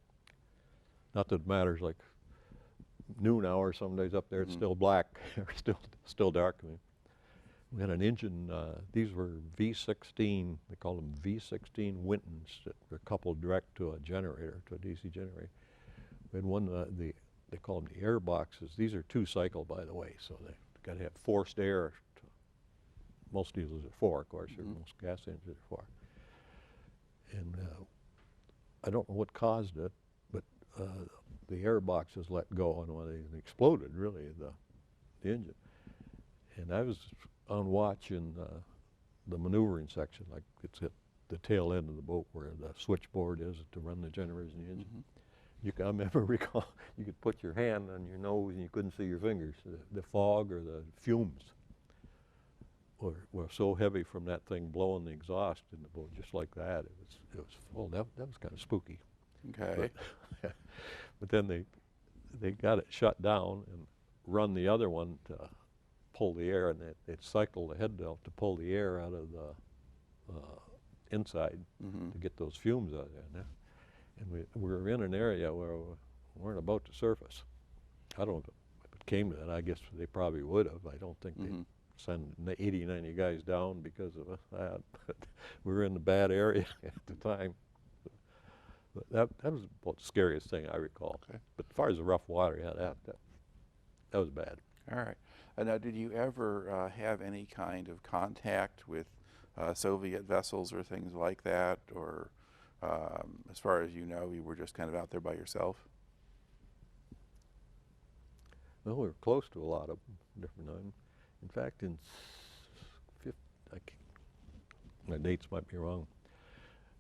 Not that it matters, like noon hour some days up there, it's still black, or still dark. I mean, we had an engine, these were V16, they call them V16 Wintons that were coupled direct to a generator, to a DC generator. We had one, they call them the air boxes. These are 2-cycle, by the way, so they got to have forced air. Most diesels are 4, of course, or most gas engines are 4. And I don't know what caused it, but the air boxes let go, and when they exploded, really, the engine. And I was on watch in the maneuvering section, like it's at the tail end of the boat where the switchboard is to run the generators and the engine. I remember recall, you could put your hand on your nose and you couldn't see your fingers. The fog or the fumes were so heavy from that thing blowing the exhaust in the boat, just like that. It was full. That was kind of spooky. Okay. But then they got it shut down and run the other one to pull the air, and they'd cycle the head belt to pull the air out of the inside to get those fumes out of there. And we were in an area where we weren't about to surface. I don't know if it came to that. I guess they probably would have. I don't think they'd send 80, 90 guys down because of that. But we were in a bad area at the time. But that was about the scariest thing I recall. Okay. But as far as the rough water, yeah, that was bad. All right. Now, did you ever have any kind of contact with Soviet vessels or things like that, or as far as you know, you were just kind of out there by yourself? Well, we were close to a lot of different items. In fact, in my dates might be wrong,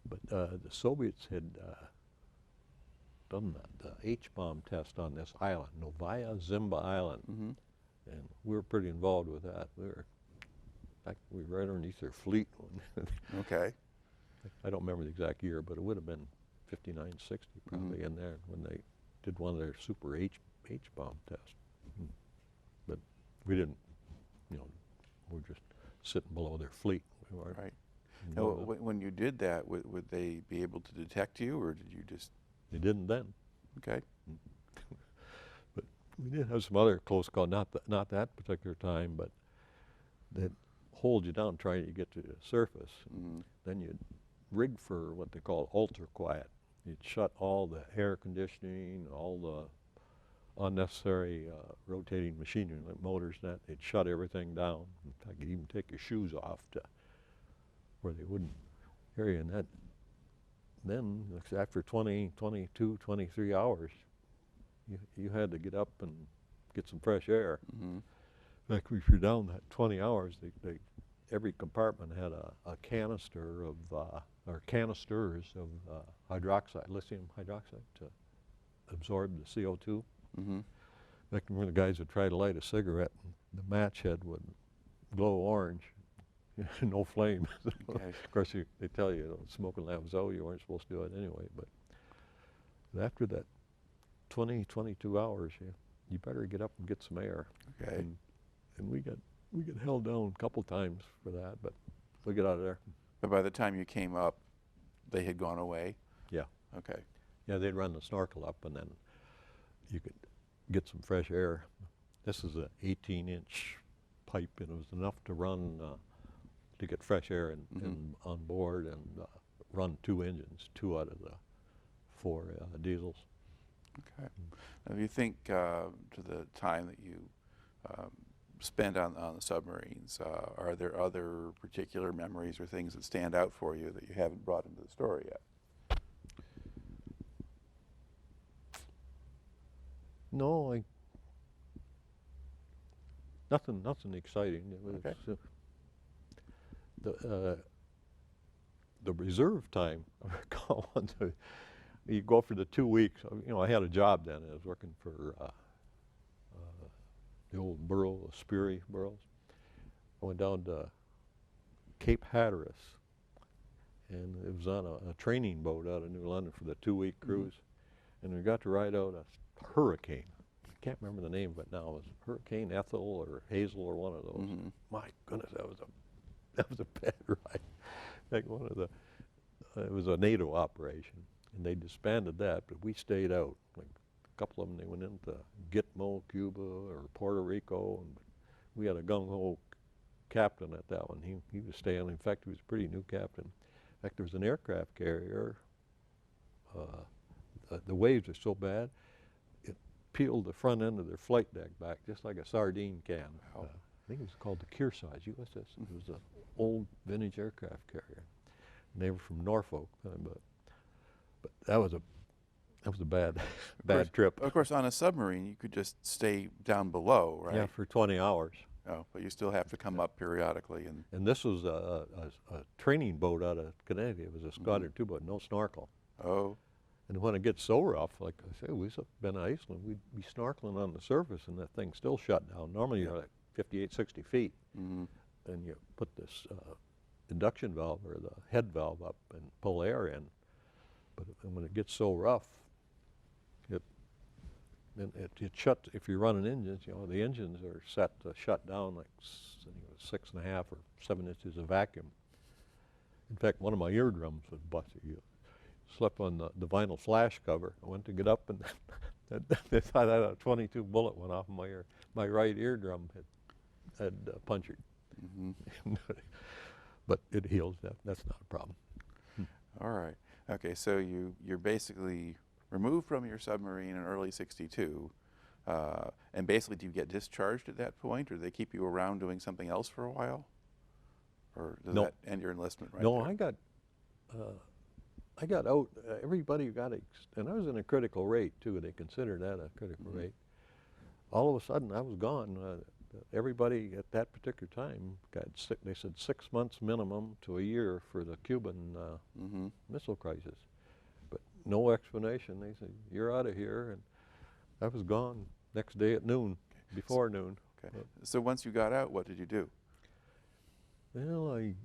but the Soviets had done the H-bomb test on this island, Novaya Zemlya Island, Mm-hmm. and we were pretty involved with that. We were, in fact, we were right underneath their fleet. Okay. I don't remember the exact year, but it would have been 59, 60 probably in there when they did one of their super H-bomb tests. But we didn't, we were just sitting below their fleet. We weren't Right. Now, involved with it. when you did that, would they be able to detect you, or did you just, They didn't then. okay? But we did have some other close call, not that particular time, but that hold you down trying to get to the surface. Mm-hmm. Then you'd rig for what they call ultra quiet. You'd shut all the air conditioning, all the unnecessary rotating machinery like motors and that. They'd shut everything down. In fact, you'd even take your shoes off to where they wouldn't hear you. And that, then after 20, 22, 23 hours, you had to get up and get some fresh air. Mm-hmm. In fact, if you're down that 20 hours, every compartment had a canister of, or canisters of hydroxide, lithium hydroxide, to absorb the CO2. Mm-hmm. In fact, one of the guys would try to light a cigarette, and the match head would glow orange, no flame. Okay. Of course, they tell you, smoking lamps, oh, you weren't supposed to do it anyway. But after that 20, 22 hours, you better get up and get some air. Okay. And we got held down a couple times for that, but we got out of there. But by the time you came up, they had gone away? Yeah. Okay. Yeah, they'd run the snorkel up, and then you could get some fresh air. This is an 18-inch pipe, and it was enough to run to get fresh air and on board, and run 2 engines, 2 out of the 4 diesels. Okay. Now, if you think to the time that you spent on the submarines, are there other particular memories or things that stand out for you that you haven't brought into the story yet? No, nothing exciting. It was, Okay. The reserve time, I recall once, you go for the 2 weeks. I had a job then. I was working for the old Burl, Sperry Burls. I went down to Cape Hatteras, and it was on a training boat out of New London for the 2-week cruise. And we got to ride out a hurricane. I can't remember the name of it now. It was Hurricane Ethel or Hazel or one of those. Mm-hmm. My goodness, that was a bad ride. Like it was a NATO operation, and they disbanded that, but we stayed out. Like a couple of them, they went into Gitmo, Cuba, or Puerto Rico, and we had a gung-ho captain at that one. He was staying. In fact, he was a pretty new captain. In fact, there was an aircraft carrier. The waves are so bad, it peeled the front end of their flight deck back just like a sardine can. Wow. I think it was called the Kearsarge USS. It was an old vintage aircraft carrier. And they were from Norfolk, but that was a bad trip. Of course, on a submarine, you could just stay down below, right? Yeah, for 20 hours. Oh, but you still have to come up periodically. And this was a training boat out of Connecticut. It was a Squadron 2 boat, no snorkel. Oh, And when it gets so rough, like I say, we've been in Iceland, we'd be snorkeling on the surface and that thing's still shut down. Normally you're like 58, 60 feet. mm-hmm. And you put this induction valve or the head valve up and pull air in. But when it gets so rough, it shuts. If you're running engines, the engines are set to shut down like 6.5 or 7 inches of vacuum. In fact, one of my eardrums was busted. You slept on the vinyl flash cover. I went to get up, and they thought a .22 bullet went off in my ear. My right eardrum had punctured. Mm-hmm. But it heals. That's not a problem. All right. Okay, so you're basically removed from your submarine in early '62. And basically, do you get discharged at that point, or do they keep you around doing something else for a while? Or does No. that end your enlistment right No, there? I got out, everybody got, and I was in a critical rate too, they considered that a critical rate. All of a sudden I was gone. Everybody at that particular time got sick. They said 6 months minimum to a year for the Cuban missile crisis. But no explanation. They said, you're out of here, and I was gone next day at noon, before noon. Okay. So once you got out, what did you do? Well, I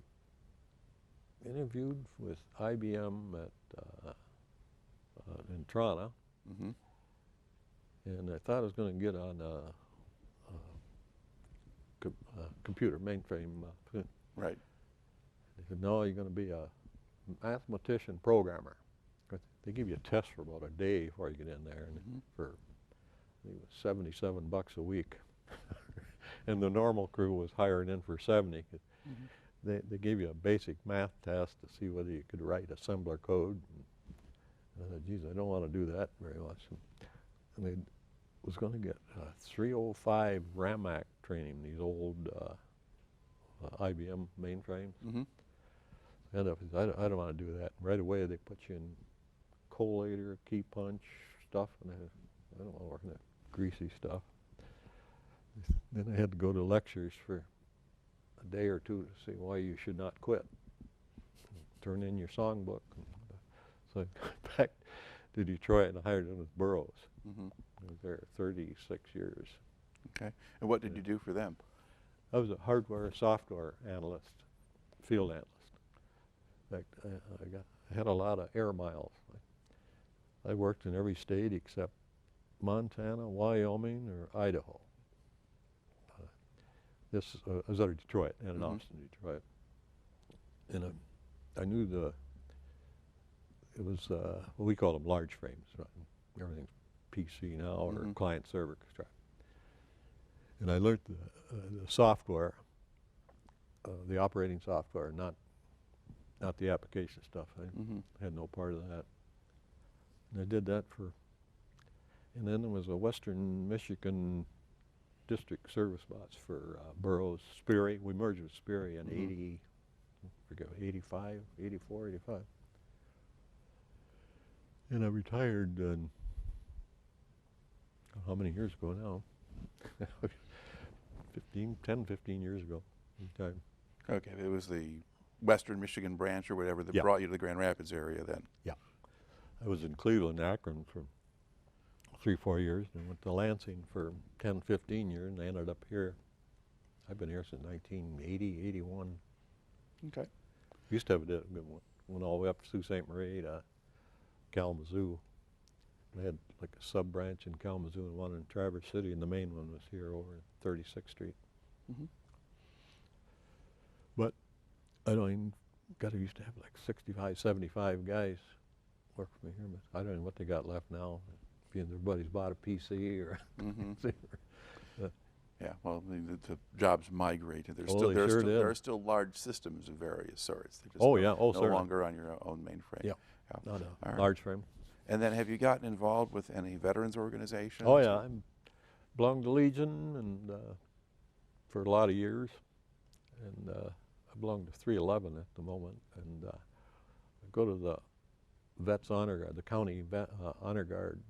interviewed with IBM in Toronto, and I thought I was going to get on a computer mainframe. Right. They said, no, you're going to be a mathematician programmer. They give you a test for about a day before you get in there, and for I think it was $77 a week, and the normal crew was hiring in for 70. They gave you a basic math test to see whether you could write assembler code. And I said, geez, I don't want to do that very much. And they was going to get 305 RAMAC training, these old IBM mainframes. And I don't want to do that. Right away they put you in collator, key punch stuff, and I don't want to work in that greasy stuff. Then I had to go to lectures for a day or two to see why you should not quit. Turn in your songbook. So I got back to Detroit and I hired in with Burroughs. I was there 36 years. Okay. And what did you do for them? I was a hardware software analyst, field analyst. In fact, I had a lot of air miles. I worked in every state except Montana, Wyoming, or Idaho. This I was out of Detroit and in Austin, Detroit. And I knew it was, well, we call them large frames. Right? Everything's PC now or client server. And I learned the software, the operating software, not the application stuff. I had no part of that. And I did that and then there was a Western Michigan district service bots for Burroughs, Sperry. We merged with Sperry in 85, 84, 85. And I retired how many years ago now? 10, 15 years ago. Retired. Okay, it was the Western Michigan branch or whatever that brought you to the Grand Rapids area then. Yeah. I was in Cleveland, Akron for 3-4 years, and went to Lansing for 10, 15 years, and I ended up here. I've been here since 1980, 81. Okay. We used to have a good one. Went all the way up to Sault Ste. Marie to Kalamazoo. I had like a sub-branch in Kalamazoo and one in Traverse City, and the main one was here over at 36th Street. But I used to have like 65, 75 guys work for me here, but I don't know what they got left now. Everybody's bought a PC or yeah, well, the jobs migrate. There's there are still large systems of various sorts. They're just no longer on your own mainframe. Yeah, not a large frame. And then have you gotten involved with any veterans organizations? Oh yeah, I belonged to Legion and for a lot of years, and I belong to 311 at the moment, and I go to the Vets Honor Guard, the county Honor Guard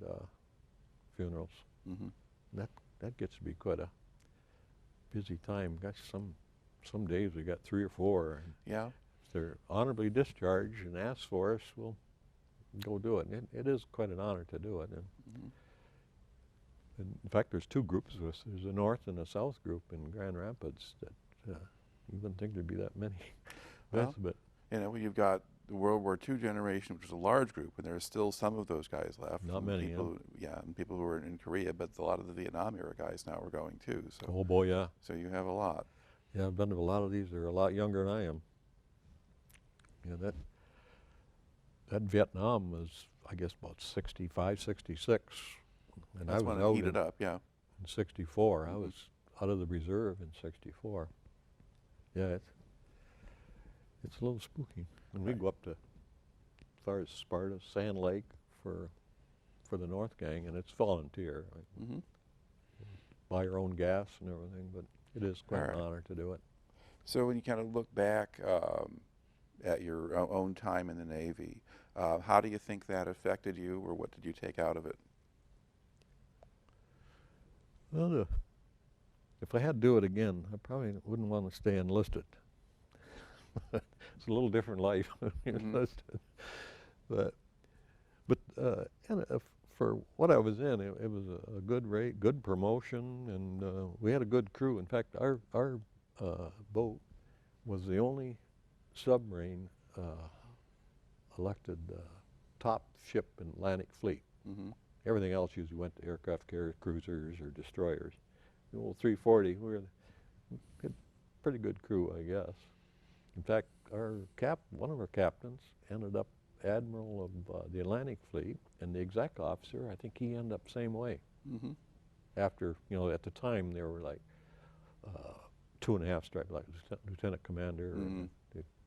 funerals. That gets to be quite a busy time. Gosh, some days we got 3 or 4. And yeah. If they're honorably discharged and asked for us, we'll go do it. And it is quite an honor to do it. And in fact, there's 2 groups of us. There's a North and a South group in Grand Rapids that you wouldn't think there'd be that many. Well, but you know, you've got the World War II generation, which was a large group, and there are still some of those guys left. Not many, people, and people who were in Korea, but a lot of the Vietnam era guys now are going too. So. Oh boy, yeah. So you have a lot. Yeah, I've been to a lot of these. They're a lot younger than I am. Yeah, that Vietnam was, I guess, about 65, 66. And That's when it heated up, yeah. In 64. I was out of the reserve in 64. Yeah, it's a little spooky. And we go up to as far as Sparta, Sand Lake for the North Gang, and it's volunteer. buy our own gas and everything, but it is quite an honor to do it. So when you kind of look back at your own time in the Navy, how do you think that affected you, or what did you take out of it? Well, if I had to do it again, I probably wouldn't want to stay enlisted. It's a little different life enlisted, but and for what I was in, it was a good rate, good promotion, and we had a good crew. In fact, our boat was the only submarine elected top ship in Atlantic Fleet. Everything else usually went to aircraft carriers, cruisers, or destroyers. The old 340, we had a pretty good crew, I guess. In fact, one of our captains ended up Admiral of the Atlantic Fleet, and the exec officer, I think he ended up same way. After, at the time they were like 2.5 strike, like lieutenant commander. And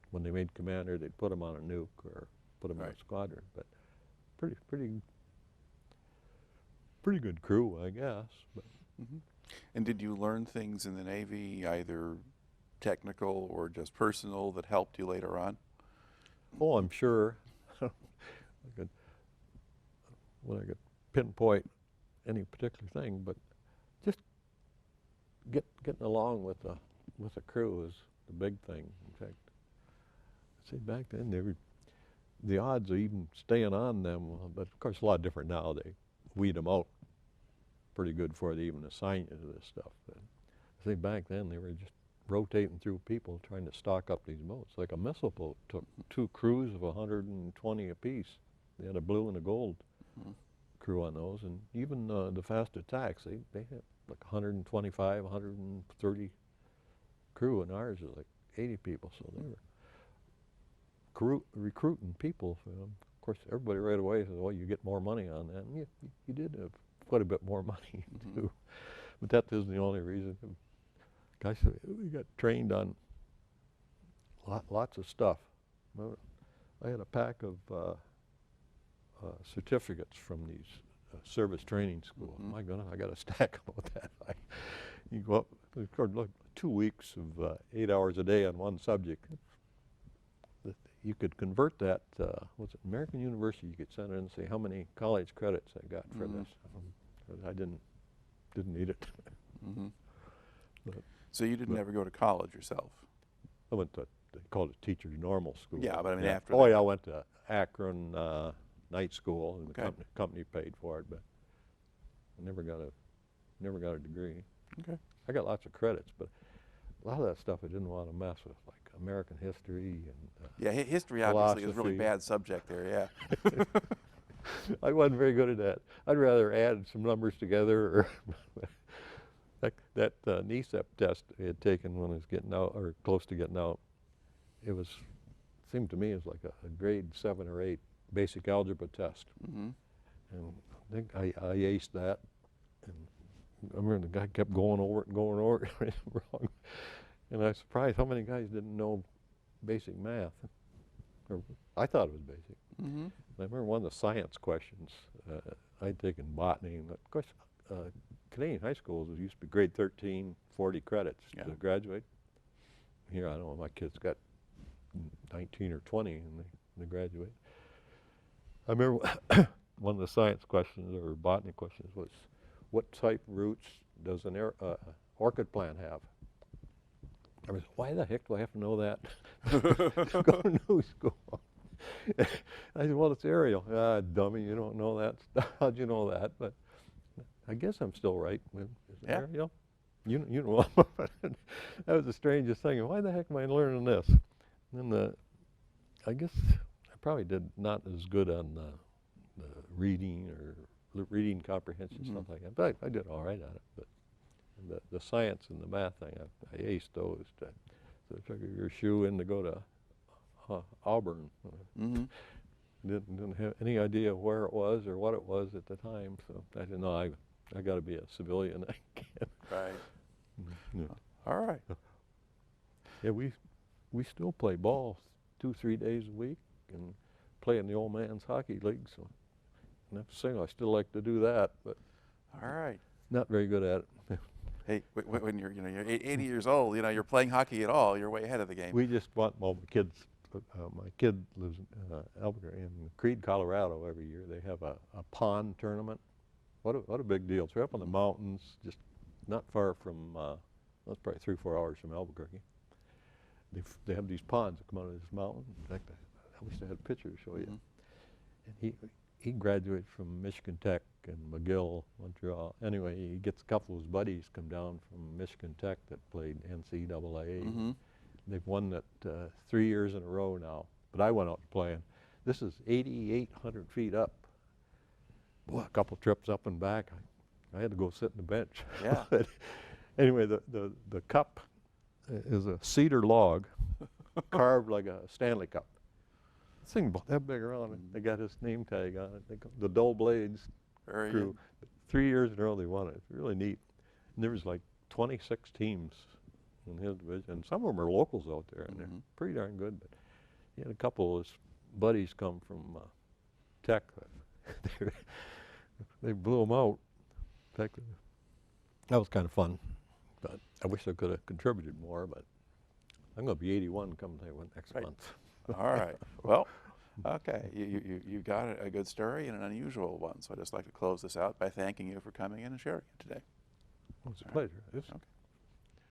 when they made commander, they'd put him on a nuke or put him in a squadron. But pretty good crew, I guess. But. And did you learn things in the Navy, either technical or just personal, that helped you later on? Oh, I'm sure. When I could pinpoint any particular thing, but just getting along with the crew is the big thing. In fact, see, back then the odds of even staying on them, but of course a lot different now. They weed them out pretty good before they even assign you to this stuff. But I think back then they were just rotating through people trying to stock up these boats. Like a missile boat took 2 crews of 120 apiece. They had a blue and a gold crew on those, and even the fast attacks, they had like 125, 130 crew, and ours is like 80 people. So they were recruiting people. Of course, everybody right away says, "Well, you get more money on that." And you did have quite a bit more money too, but that isn't the only reason. Gosh, we got trained on lots of stuff. I had a pack of certificates from these service training schools. My goodness, I got a stack about that. You go up, look, 2 weeks of 8 hours a day on one subject. You could convert that, was it American University? You could send it in and say how many college credits I got for this. I didn't need it. So you didn't ever go to college yourself? I went to, they called it teacher's normal school. Yeah, but I mean after that. Oh that. yeah, I went to Akron night school, and the company paid for it, but I never got a degree. I got lots of credits, but a lot of that stuff I didn't want to mess with, like American history and history obviously is a really bad subject there. I wasn't very good at that. I'd rather add some numbers together, or that NESEP test I had taken when I was getting out, or close to getting out. Seemed to me as like a grade 7 or 8 basic algebra test. And I think I aced that. And I remember the guy kept going over it and going over it wrong. And I was surprised how many guys didn't know basic math. Or I thought it was basic. And I remember one of the science questions, I'd taken botany, and of course Canadian high schools used to be grade 13, 40 credits to graduate. Here, I don't know, my kids got 19 or 20 and they graduate. I remember one of the science questions or botany questions was, what type roots does an orchid plant have? I was, why the heck do I have to know that to go to new school? I said, well, it's aerial. Ah, dummy, you don't know that. How'd you know that? But I guess I'm still right. Is it aerial? You know, that was the strangest thing. Why the heck am I learning this? And then I guess I probably did not as good on the reading or reading comprehension, stuff like that. But I did all right at it. But the science and the math thing, I aced those. So I took your shoe in to go to Auburn. Didn't have any idea where it was or what it was at the time. So I didn't know I got to be a civilian. All right. Yeah, we still play ball 2-3 days a week and play in the old man's hockey league. So I have to say I still like to do that. But all right. Not very good at it. Hey, when you're, you're 80 years old, you're playing hockey at all, you're way ahead of the game. We just want, well, my kid lives in Albuquerque, in Creede, Colorado. Every year they have a pond tournament. What a big deal. It's right up in the mountains, just not far from, that's probably 3 or 4 hours from Albuquerque. They have these ponds that come out of this mountain. In fact, I wish I had a picture to show you. And he graduated from Michigan Tech and McGill, Montreal. Anyway, he gets a couple of his buddies come down from Michigan Tech that played NCAA. They've won that 3 years in a row now. But I went out playing. This is 8,800 feet up. Boy, a couple trips up and back. I had to go sit in the bench. Yeah. Anyway, the cup is a cedar log carved like a Stanley Cup. This thing about that big around, and they got his name tag on it. The Dull Blades Very crew. good. 3 years in a row they won it. It's really neat. And there was like 26 teams in his division, and some of them are locals out there, and they're pretty darn good. But he had a couple of his buddies come from Tech. They blew him out. In fact, that was kind of fun. But I wish I could have contributed more, but I'm going to be 81 come next month. All right. Well, okay. You got a good story and an unusual one. So I'd just like to close this out by thanking you for coming in and sharing it today. Well, it's a pleasure. Okay.